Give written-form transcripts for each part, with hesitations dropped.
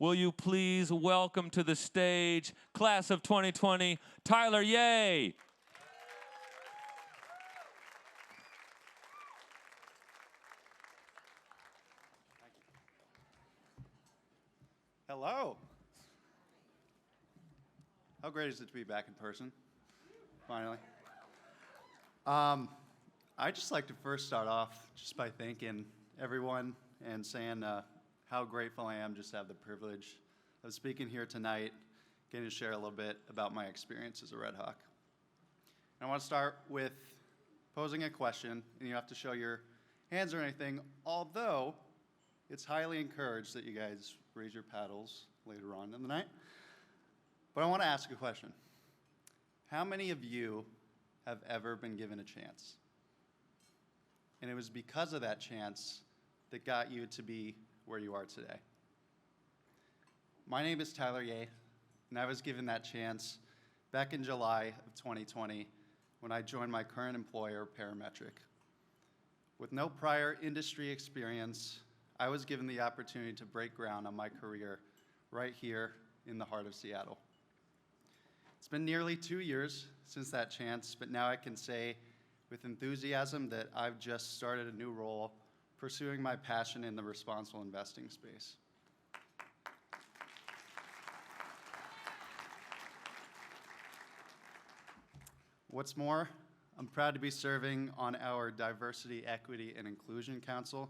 will you please welcome to the stage, class of 2020, Tyler Yeh. Hello. How great is it to be back in person, finally? I'd just like to first start off just by thanking everyone and saying how grateful I am just to have the privilege of speaking here tonight, getting to share a little bit about my experience as a Red Hawk. And I want to start with posing a question, and you don't have to show your hands or anything, although it's highly encouraged that you guys raise your paddles later on in the night. But I want to ask a question. How many of you have ever been given a chance? And it was because of that chance that got you to be where you are today. My name is Tyler Yeh, and I was given that chance back in July of 2020 when I joined my current employer, Parametric. With no prior industry experience, I was given the opportunity to break ground on my career right here in the heart of Seattle. It's been nearly 2 years since that chance, but now I can say with enthusiasm that I've just started a new role pursuing my passion in the responsible investing space. What's more, I'm proud to be serving on our Diversity, Equity, and Inclusion Council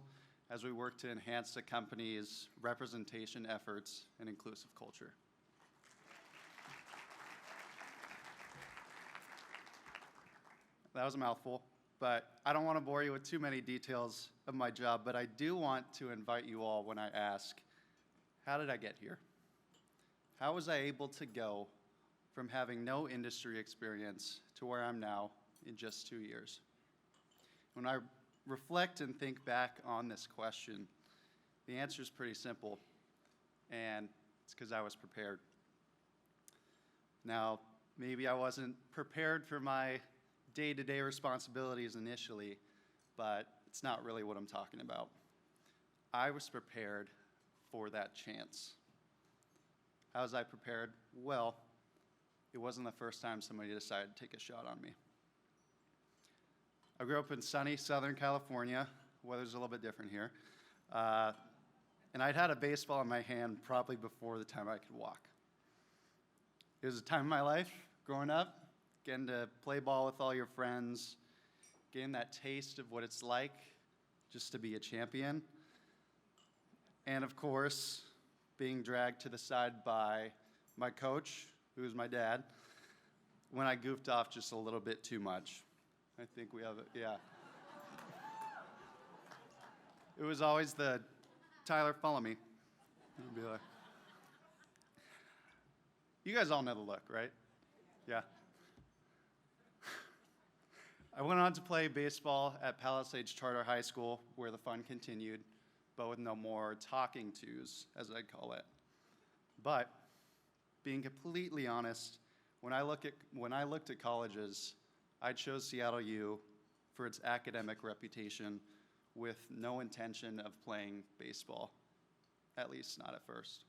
as we work to enhance the company's representation efforts and inclusive culture. That was a mouthful, but I don't want to bore you with too many details of my job, but I do want to invite you all when I ask, how did I get here? How was I able to go from having no industry experience to where I'm now in just 2 years? When I reflect and think back on this question, the answer is pretty simple, and it's because I was prepared. Now, maybe I wasn't prepared for my day-to-day responsibilities initially, but it's not really what I'm talking about. I was prepared for that chance. How was I prepared? Well, it wasn't the first time somebody decided to take a shot on me. I grew up in sunny Southern California. Weather's a little bit different here. And I'd had a baseball in my hand probably before the time I could walk. It was a time in my life growing up, getting to play ball with all your friends, getting that taste of what it's like just to be a champion. And of course, being dragged to the side by my coach, who was my dad, when I goofed off just a little bit too much. I think we have it, yeah. It was always the, Tyler, follow me. He'd be like, you guys all know the look, right? Yeah. I went on to play baseball at Palisades Charter High School, where the fun continued, but with no more talking tos, as I call it. But being completely honest, when I looked at colleges, I chose Seattle U for its academic reputation with no intention of playing baseball, at least not at first.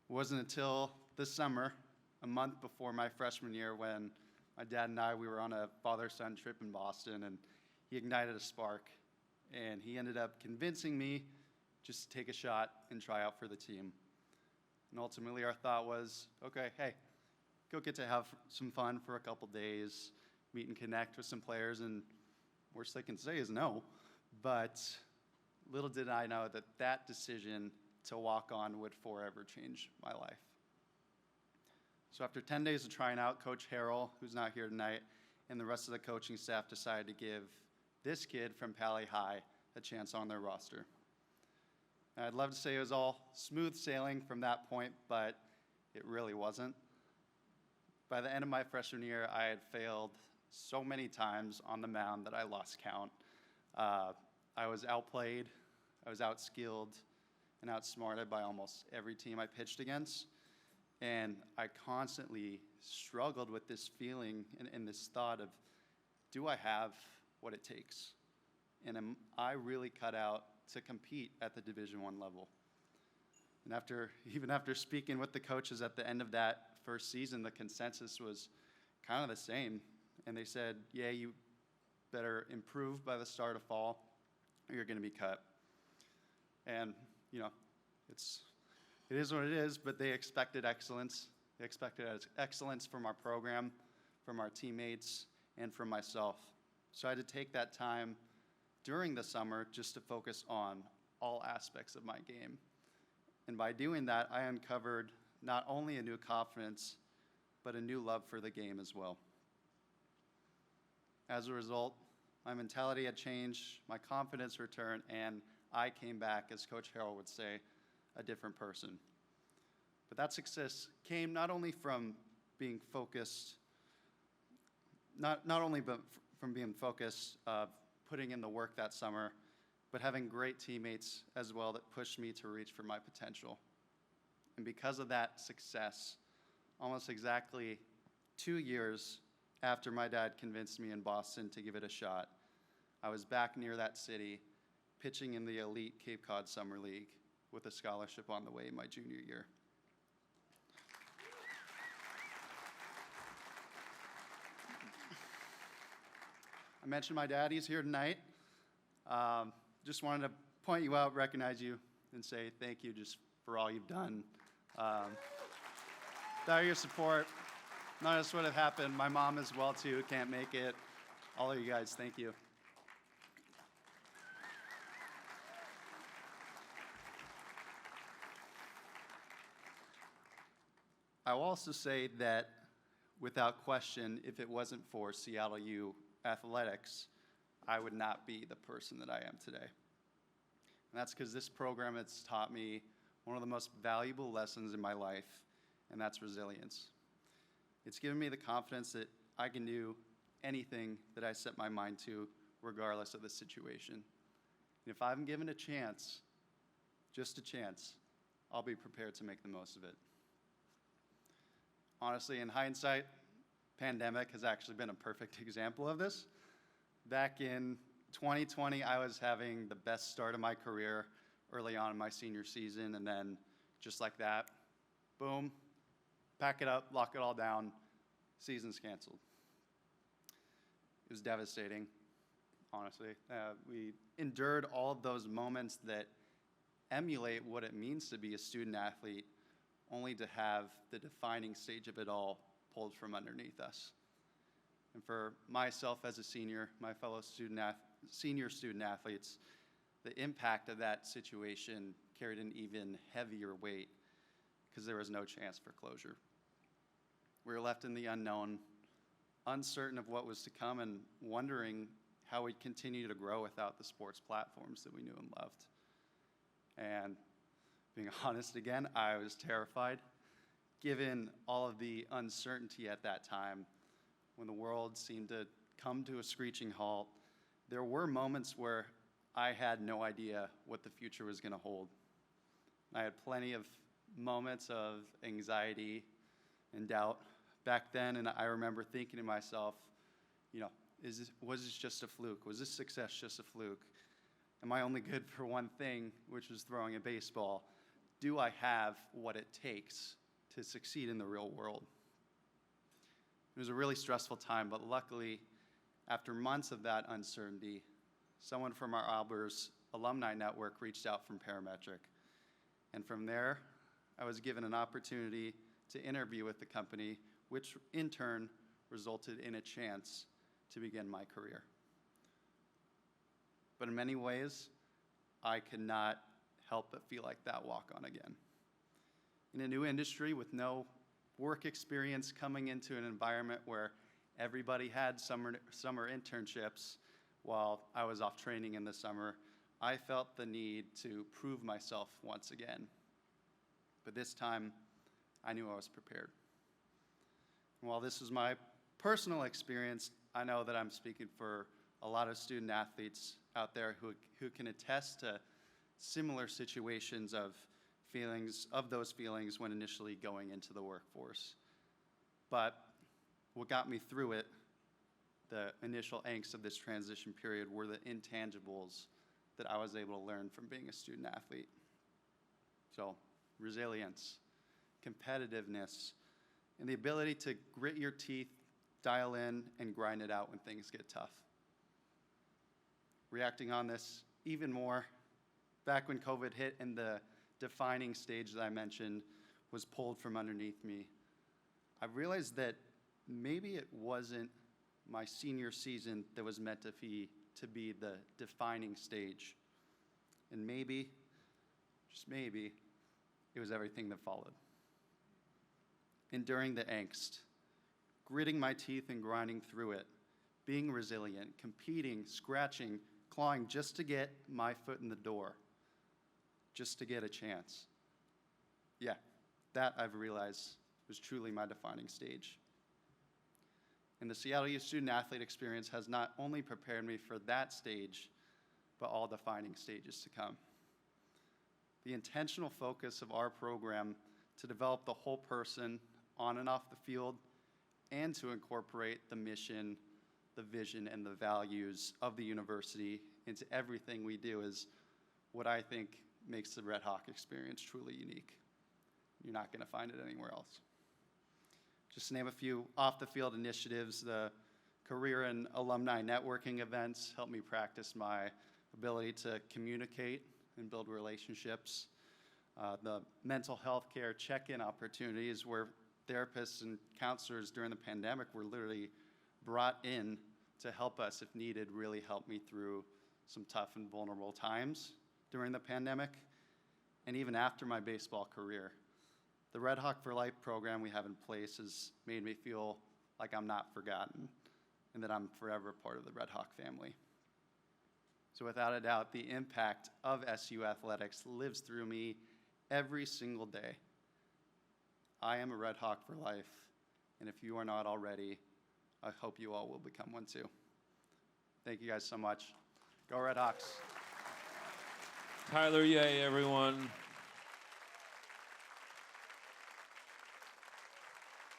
It wasn't until this summer, a month before my freshman year, when my dad and we were on a father-son trip in Boston, and he ignited a spark, and he ended up convincing me just to take a shot and try out for the team. And ultimately our thought was, okay, hey, go get to have some fun for a couple days, meet and connect with some players, and worst they can say is no. But little did I know that that decision to walk on would forever change my life. So after 10 days of trying out, Coach Harrell, who's not here tonight, and the rest of the coaching staff decided to give this kid from Pali High a chance on their roster. And I'd love to say it was all smooth sailing from that point, but it really wasn't. By the end of my freshman year, I had failed so many times on the mound that I lost count. I was outplayed, I was outskilled, and outsmarted by almost every team I pitched against. And I constantly struggled with this feeling and this thought of, do I have what it takes? And am I really cut out to compete at the Division I level? And even after speaking with the coaches at the end of that first season, the consensus was kind of the same. And they said, yeah, you better improve by the start of fall or you're going to be cut. And, it is what it is, but they expected excellence. They expected excellence from our program, from our teammates, and from myself. So I had to take that time during the summer just to focus on all aspects of my game. And by doing that, I uncovered not only a new confidence, but a new love for the game as well. As a result, my mentality had changed, my confidence returned, and I came back, as Coach Harrell would say, a different person. But that success came not only from being focused, from being focused, putting in the work that summer, but having great teammates as well that pushed me to reach for my potential. And because of that success, almost exactly 2 years after my dad convinced me in Boston to give it a shot, I was back near that city, pitching in the elite Cape Cod Summer League with a scholarship on the way my junior year. I mentioned my dad, he's here tonight. Just wanted to point you out, recognize you, and say thank you just for all you've done. Without your support, none of this would have happened. My mom as well too, can't make it. All of you guys, thank you. I will also say that without question, if it wasn't for Seattle U athletics, I would not be the person that I am today. And that's because this program has taught me one of the most valuable lessons in my life, and that's resilience. It's given me the confidence that I can do anything that I set my mind to, regardless of the situation. And if I'm given a chance, just a chance, I'll be prepared to make the most of it. Honestly, in hindsight, pandemic has actually been a perfect example of this. Back in 2020, I was having the best start of my career early on in my senior season, and then just like that, boom, pack it up, lock it all down, season's canceled. It was devastating, honestly. We endured all of those moments that emulate what it means to be a student athlete, only to have the defining stage of it all pulled from underneath us. And for myself as a senior, my fellow senior student athletes, the impact of that situation carried an even heavier weight because there was no chance for closure. We were left in the unknown, uncertain of what was to come, and wondering how we'd continue to grow without the sports platforms that we knew and loved. And being honest again, I was terrified, given all of the uncertainty at that time. When the world seemed to come to a screeching halt, there were moments where I had no idea what the future was going to hold. I had plenty of moments of anxiety and doubt back then, and I remember thinking to myself, was this just a fluke? Was this success just a fluke? Am I only good for one thing, which was throwing a baseball? Do I have what it takes to succeed in the real world? It was a really stressful time, but luckily, after months of that uncertainty, someone from our Albers alumni network reached out from Parametric. And from there, I was given an opportunity to interview with the company, which in turn resulted in a chance to begin my career. But in many ways, I could not help but feel like that walk on again. In a new industry with no work experience, coming into an environment where everybody had summer internships while I was off training in the summer, I felt the need to prove myself once again. But this time, I knew I was prepared. And while this was my personal experience, I know that I'm speaking for a lot of student athletes out there who can attest to similar situations of those feelings when initially going into the workforce. But what got me through it, the initial angst of this transition period, were the intangibles that I was able to learn from being a student athlete. So resilience, competitiveness, and the ability to grit your teeth, dial in, and grind it out when things get tough. Reacting on this even more, back when COVID hit and the defining stage that I mentioned was pulled from underneath me, I realized that maybe it wasn't my senior season that was meant to be the defining stage. And maybe, just maybe, it was everything that followed. Enduring the angst, gritting my teeth and grinding through it, being resilient, competing, scratching, clawing just to get my foot in the door, just to get a chance. Yeah, that I've realized was truly my defining stage. And the Seattle Youth Student Athlete experience has not only prepared me for that stage, but all defining stages to come. The intentional focus of our program to develop the whole person on and off the field and to incorporate the mission, the vision, and the values of the university into everything we do is what I think makes the Red Hawk experience truly unique. You're not going to find it anywhere else. Just to name a few off-the-field initiatives, the career and alumni networking events help me practice my ability to communicate and build relationships. The mental health care check-in opportunities where therapists and counselors during the pandemic were literally brought in to help us if needed, really helped me through some tough and vulnerable times during the pandemic and even after my baseball career. The Red Hawk for Life program we have in place has made me feel like I'm not forgotten and that I'm forever part of the Red Hawk family. So without a doubt, the impact of SU athletics lives through me every single day. I am a Red Hawk for life, and if you are not already, I hope you all will become one too. Thank you guys so much. Go Red Hawks. Tyler Yeh, everyone.